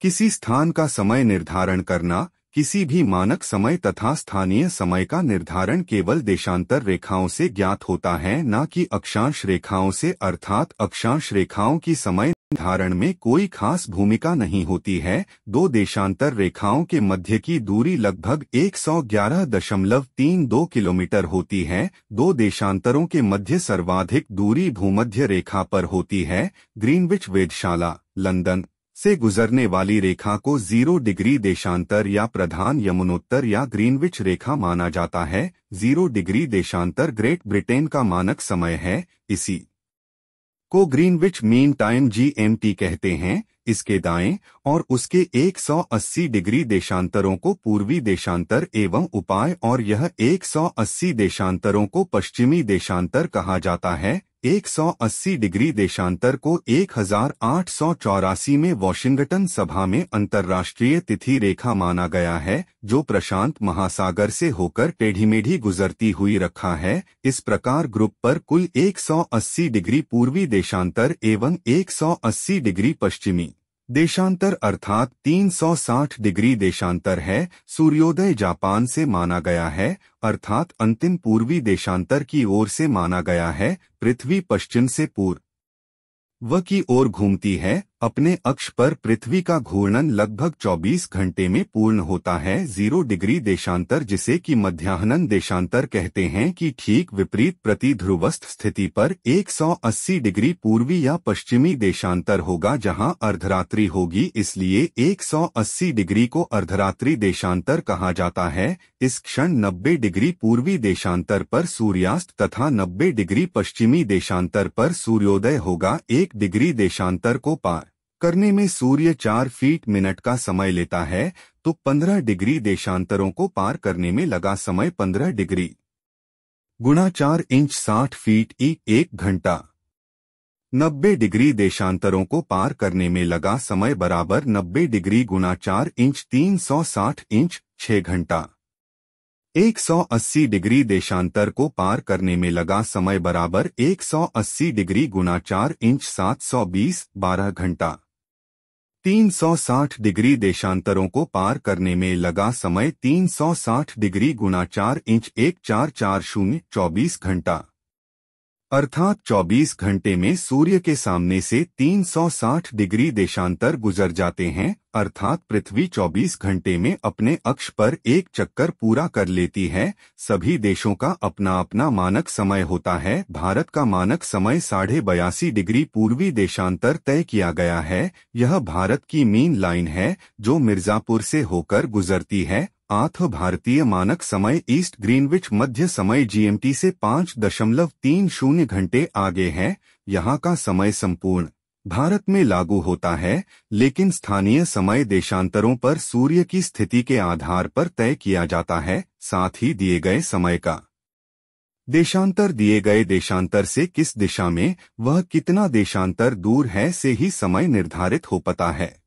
किसी स्थान का समय निर्धारण करना। किसी भी मानक समय तथा स्थानीय समय का निर्धारण केवल देशांतर रेखाओं से ज्ञात होता है, न कि अक्षांश रेखाओं से, अर्थात अक्षांश रेखाओं की समय निर्धारण में कोई खास भूमिका नहीं होती है। दो देशांतर रेखाओं के मध्य की दूरी लगभग 111.32 किलोमीटर होती है। दो देशांतरों के मध्य सर्वाधिक दूरी भूमध्य रेखा पर होती है। ग्रीनविच वेधशाला, लंदन से गुजरने वाली रेखा को 0 डिग्री देशांतर या प्रधान यमुनोत्तर या ग्रीनविच रेखा माना जाता है। 0 डिग्री देशांतर ग्रेट ब्रिटेन का मानक समय है। इसी को ग्रीनविच मीन टाइम GMT कहते हैं। इसके दाएं और उसके 180 डिग्री देशांतरों को पूर्वी देशांतर एवं उपाय और यह 180 देशांतरों को पश्चिमी देशांतर कहा जाता है। 180 डिग्री देशांतर को 1884 में वॉशिंगटन सभा में अंतर्राष्ट्रीय तिथि रेखा माना गया है, जो प्रशांत महासागर से होकर टेढ़ी-मेढ़ी गुजरती हुई रखा है। इस प्रकार ग्रुप पर कुल 180 डिग्री पूर्वी देशांतर एवं 180 डिग्री पश्चिमी देशांतर अर्थात 360 डिग्री देशांतर है। सूर्योदय जापान से माना गया है, अर्थात अंतिम पूर्वी देशांतर की ओर से माना गया है। पृथ्वी पश्चिम से पूर्व की ओर घूमती है। अपने अक्ष पर पृथ्वी का घूर्णन लगभग 24 घंटे में पूर्ण होता है। 0 डिग्री देशांतर, जिसे कि मध्याह्न देशांतर कहते हैं, कि ठीक विपरीत प्रति ध्रुवस्थ स्थिति पर 180 डिग्री पूर्वी या पश्चिमी देशांतर होगा, जहां अर्धरात्रि होगी। इसलिए 180 डिग्री को अर्धरात्रि देशांतर कहा जाता है। इस क्षण 90 डिग्री पूर्वी देशांतर पर सूर्यास्त तथा 90 डिग्री पश्चिमी देशांतर पर सूर्योदय होगा। 1 डिग्री देशांतर को पार करने में सूर्य 4 फीट मिनट का समय लेता है, तो 15 डिग्री देशांतरों को पार करने में लगा समय 15 डिग्री गुणा 4 इंच 60 फीट 1 घंटा। 90 डिग्री देशांतरों को पार करने में लगा समय बराबर 90 डिग्री गुणा 4 इंच 360 इंच 6 घंटा। 180 डिग्री देशांतर को पार करने में लगा समय बराबर 180 डिग्री गुणा 4 इंच 720 12 घंटा। 360 डिग्री देशांतरों को पार करने में लगा समय 360 डिग्री गुणा 4 इंच 1440 24 घंटा, अर्थात 24 घंटे में सूर्य के सामने से 360 डिग्री देशांतर गुजर जाते हैं, अर्थात पृथ्वी 24 घंटे में अपने अक्ष पर एक चक्कर पूरा कर लेती है। सभी देशों का अपना अपना मानक समय होता है। भारत का मानक समय 82.5 डिग्री पूर्वी देशांतर तय किया गया है। यह भारत की मीन लाइन है, जो मिर्जापुर से होकर गुजरती है। भारतीय मानक समय ईस्ट ग्रीनविच मध्य समय GMT से 5.30 घंटे आगे है। यहाँ का समय संपूर्ण भारत में लागू होता है, लेकिन स्थानीय समय देशांतरों पर सूर्य की स्थिति के आधार पर तय किया जाता है। साथ ही दिए गए समय का देशांतर दिए गए देशांतर से किस दिशा में वह कितना देशांतर दूर है से ही समय निर्धारित हो पाता है।